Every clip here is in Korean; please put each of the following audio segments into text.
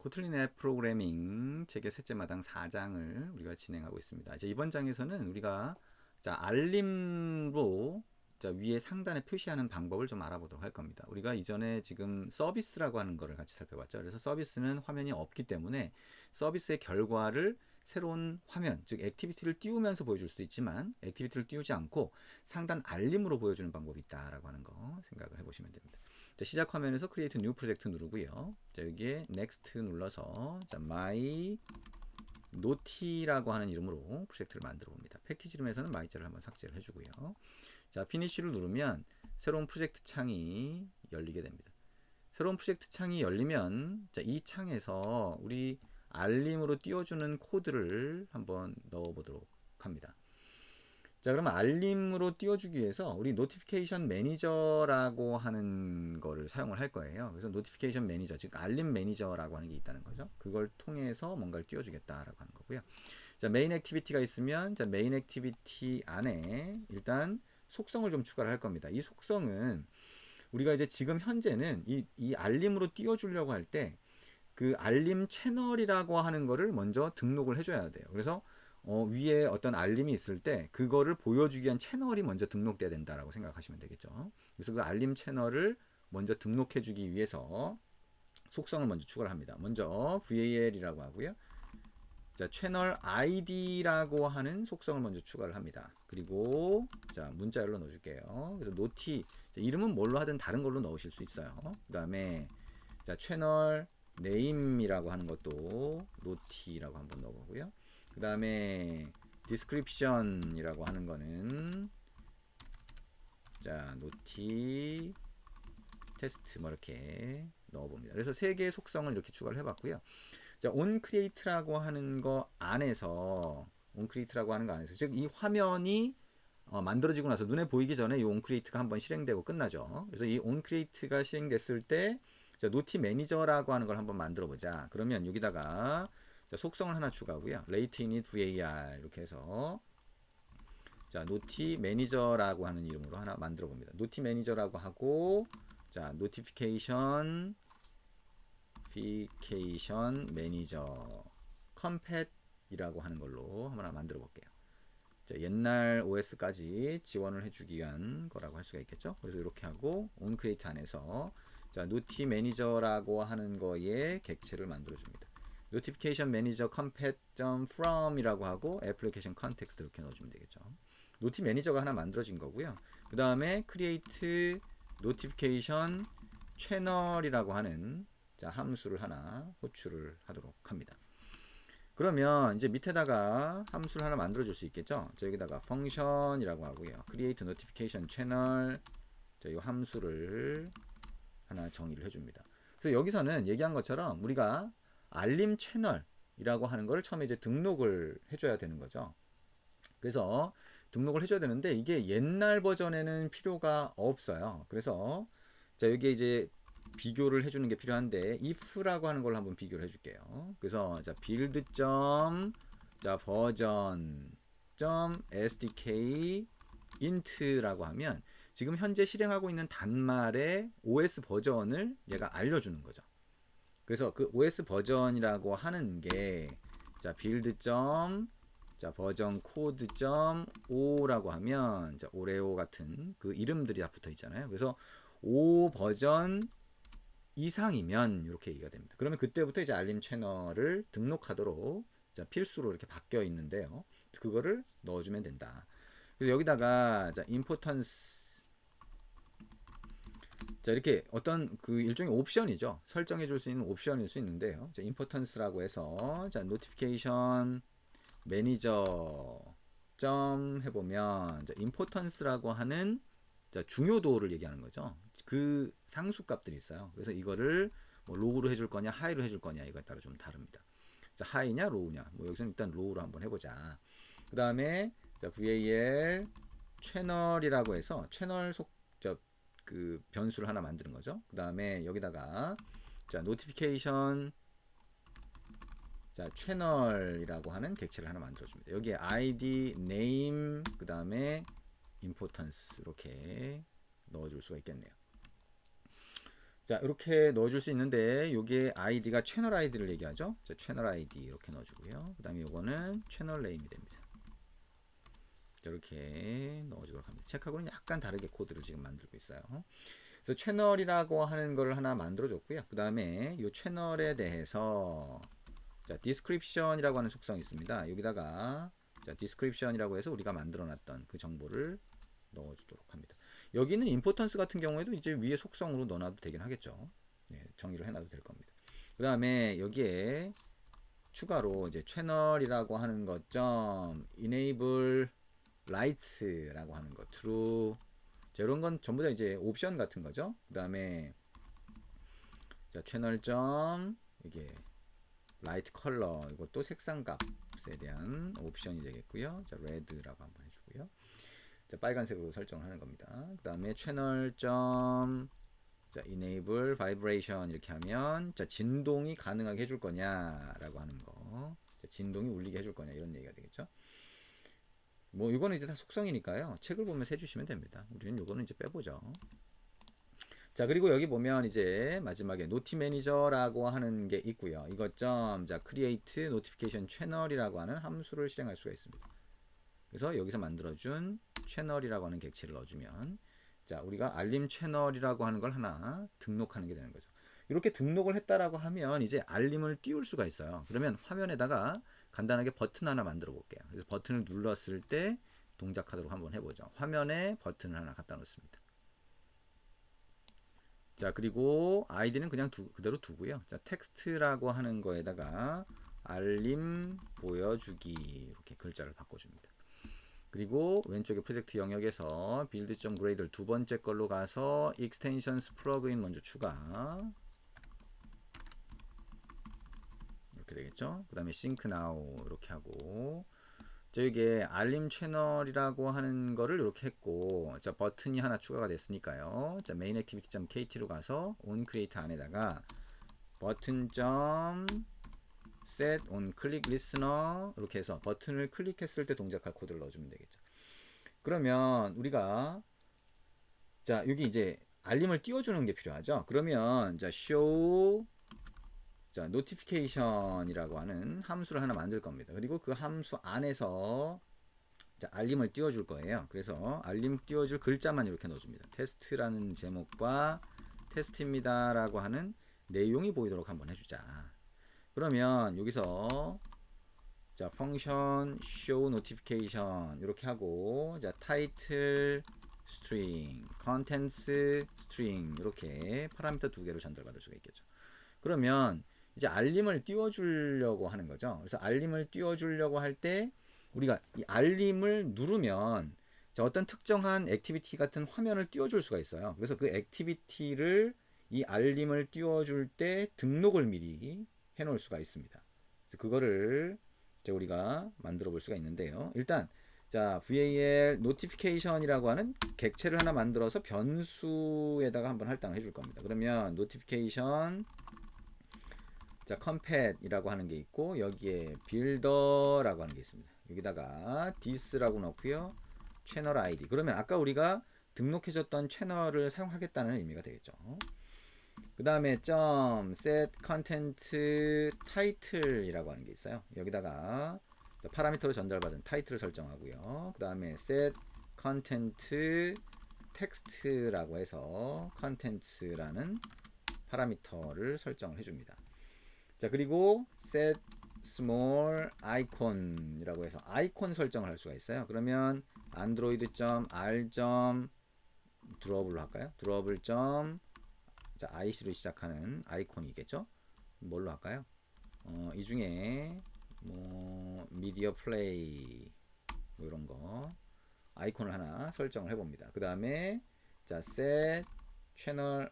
코틀린 앱 프로그래밍 책의 셋째 마당 4장을 우리가 진행하고 있습니다. 이제 이번 장에서는 우리가 알림으로 위에 상단에 표시하는 방법을 좀 알아보도록 할 겁니다. 우리가 이전에 지금 서비스라고 하는 거를 같이 살펴봤죠. 그래서 서비스는 화면이 없기 때문에 서비스의 결과를 새로운 화면, 즉 액티비티를 띄우면서 보여줄 수도 있지만 액티비티를 띄우지 않고 상단 알림으로 보여주는 방법이 있다라고 하는 거 생각을 해보시면 됩니다. 자, 시작 화면에서 Create New Project 누르고요. 자, 여기에 Next 눌러서 My Noti라고 하는 이름으로 프로젝트를 만들어 봅니다. 패키지 룸에서는 my자를 한번 삭제를 해주고요. 자, Finish를 누르면 새로운 프로젝트 창이 열리게 됩니다. 새로운 프로젝트 창이 열리면 자, 이 창에서 우리 알림으로 띄워주는 코드를 한번 넣어보도록 합니다. 자, 그러면 알림으로 띄워주기 위해서 우리 노티피케이션 매니저라고 하는 거를 사용을 할 거예요. 그래서 노티피케이션 매니저, 즉 알림 매니저라고 하는 게 있다는 거죠. 그걸 통해서 뭔가를 띄워주겠다라고 하는 거고요. 자, 메인 액티비티가 있으면 자, 메인 액티비티 안에 일단 속성을 좀 추가를 할 겁니다. 이 속성은 우리가 이제 지금 현재는 이 알림으로 띄워주려고 할 때 그 알림 채널이라고 하는 거를 먼저 등록을 해줘야 돼요. 그래서 위에 어떤 알림이 있을 때 그거를 보여주기 위한 채널이 먼저 등록돼야 된다라고 생각하시면 되겠죠. 그래서 그 알림 채널을 먼저 등록해주기 위해서 속성을 먼저 추가를 합니다. 먼저 VAL이라고 하고요. 자, 채널 ID라고 하는 속성을 먼저 추가를 합니다. 그리고 자, 문자열로 넣어줄게요. 그래서 노티, 이름은 뭘로 하든 다른 걸로 넣으실 수 있어요. 그 다음에 자, 채널 네임이라고 하는 것도 노티라고 한번 넣어보고요. 그 다음에 description이라고 하는 거는 자, 노티 테스트 뭐 이렇게 넣어봅니다. 그래서 세 개의 속성을 이렇게 추가를 해봤고요. 자, onCreate라고 하는 거 안에서 onCreate라고 하는 거 안에서 즉 이 화면이 만들어지고 나서 눈에 보이기 전에 이 onCreate가 한번 실행되고 끝나죠. 그래서 이 onCreate가 실행됐을 때 자, 노티 매니저라고 하는 걸 한번 만들어 보자. 그러면 여기다가 자, 속성을 하나 추가하고요. Late init var 이렇게 해서 자, 노티 매니저라고 하는 이름으로 하나 만들어 봅니다. 노티 매니저라고 하고 자, 노티피케이션 매니저 컴팻이라고 하는 걸로 하나 만들어 볼게요. 자, 옛날 OS까지 지원을 해주기 위한 거라고 할 수가 있겠죠. 그래서 이렇게 하고 onCreate 안에서 자, 노티 매니저라고 하는 거에 객체를 만들어 줍니다. 노티피케이션 매니저 컴팻.from이라고 하고 애플리케이션 컨텍스트 이렇게 넣어주면 되겠죠. 노티 매니저가 하나 만들어진 거고요. 그 다음에 create 노티피케이션 채널이라고 하는 자, 함수를 하나 호출을 하도록 합니다. 그러면 이제 밑에다가 함수를 하나 만들어 줄 수 있겠죠. 자, 여기다가 펑션이라고 하고요. create notification channel 자, 이 함수를 하나 정의를 해줍니다. 그래서 여기서는 얘기한 것처럼 우리가 알림 채널이라고 하는 걸 처음에 이제 등록을 해줘야 되는 거죠. 그래서 등록을 해줘야 되는데 이게 옛날 버전에는 필요가 없어요. 그래서 자, 여기에 이제 비교를 해주는 게 필요한데 if라고 하는 걸 한번 비교를 해줄게요. 그래서 자, build. 자, 버전. sdk int라고 하면 지금 현재 실행하고 있는 단말의 OS 버전을 얘가 알려주는 거죠. 그래서 그 OS 버전이라고 하는 게 자, build. 자, 버전 코드. o라고 하면 자, 오레오 같은 그 이름들이 다 붙어 있잖아요. 그래서 5 버전 이상이면 이렇게 얘기가 됩니다. 그러면 그때부터 이제 알림 채널을 등록하도록 자, 필수로 이렇게 바뀌어 있는데요. 그거를 넣어주면 된다. 그래서 여기다가 자, importance 자, 이렇게 어떤 그 일종의 옵션이죠. 설정해 줄 수 있는 옵션일 수 있는데요. 자, importance라고 해서 자, notification manager 점 해보면 자, importance라고 하는 자, 중요도를 얘기하는 거죠. 그 상수 값들이 있어요. 그래서 이거를 뭐 로우로 해줄 거냐, 하이로 해줄 거냐 이거에 따라 좀 다릅니다. 자, 하이냐, 로우냐. 뭐 여기서는 일단 로우로 한번 해보자. 그 다음에 VAL 채널이라고 해서 채널 그 변수를 하나 만드는 거죠. 그 다음에 여기다가 자, notification 자, 채널이라고 하는 객체를 하나 만들어줍니다. 여기에 ID, name, 그 다음에 importance 이렇게 넣어줄 수가 있겠네요. 자, 이렇게 넣어줄 수 있는데 요게 아이디가 채널 아이디를 얘기하죠. 자, 채널 아이디 이렇게 넣어주고요. 그 다음에 요거는 채널 네임이 됩니다. 자, 이렇게 넣어주도록 합니다. 책하고는 약간 다르게 코드를 지금 만들고 있어요. 그래서 채널이라고 하는 거를 하나 만들어 줬고요. 그 다음에 이 채널에 대해서 자, description이라고 하는 속성이 있습니다. 여기다가 자, description이라고 해서 우리가 만들어 놨던 그 정보를 넣어 주도록 합니다. 여기는 importance 같은 경우에도 이제 위에 속성으로 넣어놔도 되긴 하겠죠. 네, 정의를 해놔도 될 겁니다. 그 다음에 여기에 추가로 이제 채널이라고 하는 것점 enable light라고 하는 것 true. 자, 이런 건 전부 다 이제 옵션 같은 거죠. 그 다음에 자, 채널점 이게 라이트 컬러 이것도 색상 값에 대한 옵션이 되겠고요. 자, 레드라고 한번 해주고요. 자, 빨간색으로 설정을 하는 겁니다. 그 다음에 채널점 자, enable vibration 이렇게 하면 자, 진동이 가능하게 해줄 거냐라고 하는 거. 자, 진동이 울리게 해줄 거냐 이런 얘기가 되겠죠. 뭐 이거는 이제 다 속성이니까요. 책을 보면서 해주시면 됩니다. 우리는 이거는 이제 빼보죠. 자, 그리고 여기 보면 이제 마지막에 노티 매니저라고 하는 게 있고요. 이것 점 자, create notification channel이라고 하는 함수를 실행할 수가 있습니다. 그래서 여기서 만들어준 채널이라고 하는 객체를 넣어주면 자, 우리가 알림 채널이라고 하는 걸 하나 등록하는 게 되는 거죠. 이렇게 등록을 했다라고 하면 이제 알림을 띄울 수가 있어요. 그러면 화면에다가 간단하게 버튼 하나 만들어 볼게요. 그래서 버튼을 눌렀을 때 동작하도록 한번 해보죠. 화면에 버튼을 하나 갖다 놓습니다. 자, 그리고 아이디는 그냥 그대로 두고요. 자, 텍스트라고 하는 거에다가 알림 보여주기 이렇게 글자를 바꿔줍니다. 그리고 왼쪽에 프로젝트 영역에서 build.grade를 두 번째 걸로 가서 extensions 플러그인 먼저 추가 이렇게 되겠죠. 그 다음에 sync now 이렇게 하고 자, 이게 알림 채널이라고 하는 거를 이렇게 했고 자, 버튼이 하나 추가가 됐으니까요. 자, main activity.kt로 가서 on create 안에다가 버튼 set on click listener 이렇게 해서 버튼을 클릭했을 때 동작할 코드를 넣어주면 되겠죠. 그러면 우리가 자, 여기 이제 알림을 띄워주는 게 필요하죠. 그러면 자, show 자, notification이라고 하는 함수를 하나 만들 겁니다. 그리고 그 함수 안에서 자, 알림을 띄워줄 거예요. 그래서 알림 띄워줄 글자만 이렇게 넣어줍니다. 테스트라는 제목과 테스트입니다 라고 하는 내용이 보이도록 한번 해주자. 그러면 여기서 자, 펑션 show notification 이렇게 하고 자, 타이틀 string, contents string 이렇게 파라미터 두 개로 전달받을 수가 있겠죠. 그러면 이제 알림을 띄워주려고 하는 거죠. 그래서 알림을 띄워주려고 할 때 우리가 이 알림을 누르면 자, 어떤 특정한 액티비티 같은 화면을 띄워줄 수가 있어요. 그래서 그 액티비티를 이 알림을 띄워줄 때 등록을 미리 해놓을 수가 있습니다. 그래서 그거를 이제 우리가 만들어 볼 수가 있는데요. 일단 자, VAL notification이라고 하는 객체를 하나 만들어서 변수에다가 한번 할당을 해줄 겁니다. 그러면 notification 자, 컴팻이라고 하는 게 있고 여기에 빌더라고 하는 게 있습니다. 여기다가 this라고 넣고요. 채널 아이디. 그러면 아까 우리가 등록해줬던 채널을 사용하겠다는 의미가 되겠죠. 그 다음에 set content title이라고 하는 게 있어요. 여기다가 파라미터로 전달받은 타이틀을 설정하고요. 그 다음에 set content text라고 해서 content라는 파라미터를 설정을 해줍니다. 자, 그리고 set small icon이라고 해서 아이콘 설정을 할 수가 있어요. 그러면 android.r.drawable 할까요? drawable. 자, IC로 시작하는 아이콘이겠죠? 뭘로 할까요? 이 중에 뭐 미디어 플레이 뭐 이런 거 아이콘을 하나 설정을 해봅니다. 그 다음에 자, set channel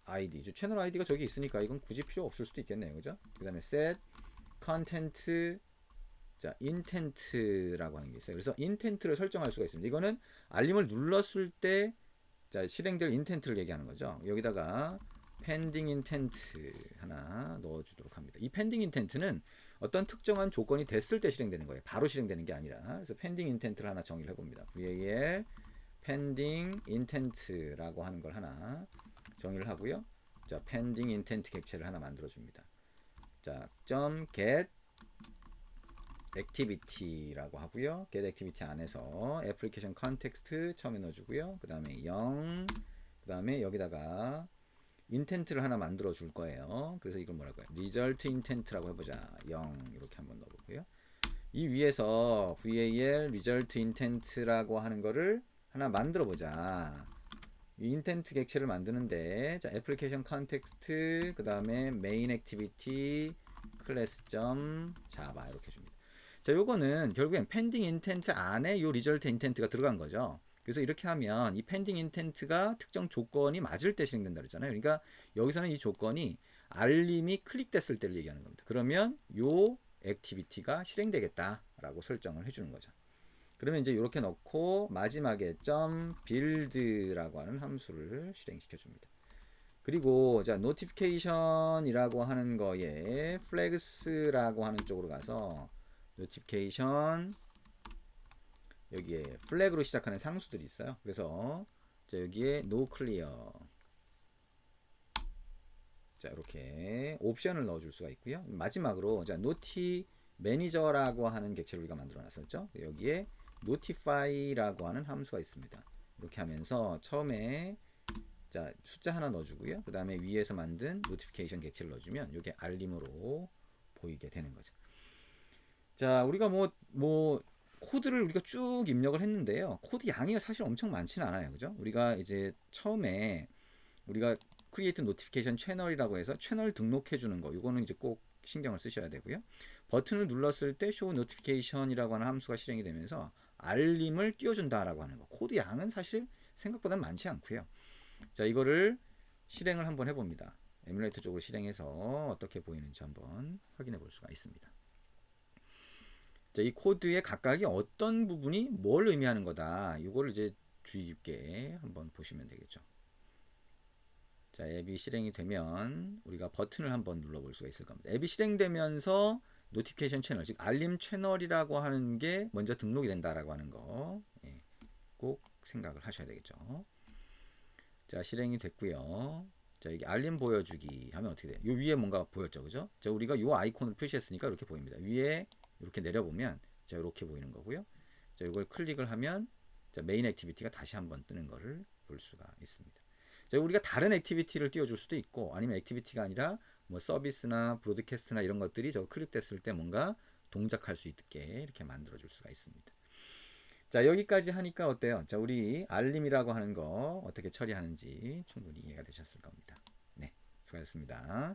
ID. 채널 아이디가 저기 있으니까 이건 굳이 필요 없을 수도 있겠네요. 그죠? 그 다음에 set content 자, intent라고 하는 게 있어요. 그래서 intent를 설정할 수가 있습니다. 이거는 알림을 눌렀을 때 자, 실행될 intent를 얘기하는 거죠. 여기다가 pending intent 하나 넣어주도록 합니다. 이 pending intent는 어떤 특정한 조건이 됐을 때 실행되는 거예요. 바로 실행되는 게 아니라. 그래서 pending intent를 하나 정의를 해봅니다. VAL pending intent라고 하는 걸 하나 정의를 하고요. 자, pending intent 객체를 하나 만들어 줍니다. 자, .get activity라고 하고요. get activity 안에서 application context 처음에 넣어주고요. 그 다음에 0, 그 다음에 여기다가 intent를 하나 만들어 줄 거예요. 그래서 이걸 뭐랄까요? result intent라고 해보자. 0 이렇게 한번 넣어볼게요. 이 위에서 val result intent라고 하는 거를 하나 만들어 보자. 이 인텐트 객체를 만드는데, 자, application context, 그 다음에 main activity, class.java 이렇게 줍니다. 자, 요거는 결국엔 pending intent 안에 요 result intent가 들어간 거죠. 그래서 이렇게 하면 이 pending intent가 특정 조건이 맞을 때 실행된다 그랬잖아요. 그러니까 여기서는 이 조건이 알림이 클릭됐을 때를 얘기하는 겁니다. 그러면 요 액티비티가 실행되겠다라고 설정을 해주는 거죠. 그러면 이제 이렇게 넣고 마지막에 .build라고 하는 함수를 실행시켜 줍니다. 그리고 자, notification이라고 하는 거에 flags라고 하는 쪽으로 가서 notification 여기에 flag으로 시작하는 상수들이 있어요. 그래서 자, 여기에 no clear 자, 이렇게 옵션을 넣어 줄 수가 있고요. 마지막으로 자, noti manager라고 하는 객체를 우리가 만들어 놨었죠. 여기에 notify라고 하는 함수가 있습니다. 이렇게 하면서 처음에 자, 숫자 하나 넣어주고요. 그 다음에 위에서 만든 notification 객체를 넣어주면 이게 알림으로 보이게 되는 거죠. 자, 우리가 코드를 우리가 쭉 입력을 했는데요. 코드 양이 사실 엄청 많지는 않아요. 그죠? 우리가 이제 처음에 우리가 create notification 채널이라고 해서 채널 등록해 주는 거. 이거는 이제 꼭 신경을 쓰셔야 되고요. 버튼을 눌렀을 때 show notification이라고 하는 함수가 실행이 되면서 알림을 띄워준다라고 하는 거. 코드 양은 사실 생각보다 많지 않고요. 자, 이거를 실행을 한번 해봅니다. 에뮬레이터 쪽으로 실행해서 어떻게 보이는지 한번 확인해 볼 수가 있습니다. 자, 이 코드의 각각이 어떤 부분이 뭘 의미하는 거다. 이거를 이제 주의 깊게 한번 보시면 되겠죠. 자, 앱이 실행이 되면 우리가 버튼을 한번 눌러볼 수가 있을 겁니다. 앱이 실행되면서 노티피케이션 채널, 즉 알림 채널이라고 하는 게 먼저 등록이 된다라고 하는 거 꼭 생각을 하셔야 되겠죠. 자, 실행이 됐고요. 자, 이게 알림 보여주기 하면 어떻게 돼요? 요 위에 뭔가 보였죠, 그죠? 자, 우리가 요 아이콘을 표시했으니까 이렇게 보입니다. 위에 이렇게 내려보면 자, 이렇게 보이는 거고요. 자, 이걸 클릭을 하면 자, 메인 액티비티가 다시 한번 뜨는 거를 볼 수가 있습니다. 자, 우리가 다른 액티비티를 띄워줄 수도 있고 아니면 액티비티가 아니라 뭐 서비스나 브로드캐스트나 이런 것들이 저 클릭됐을 때 뭔가 동작할 수 있게 이렇게 만들어 줄 수가 있습니다. 자, 여기까지 하니까 어때요? 자, 우리 알림이라고 하는 거 어떻게 처리하는지 충분히 이해가 되셨을 겁니다. 네, 수고하셨습니다.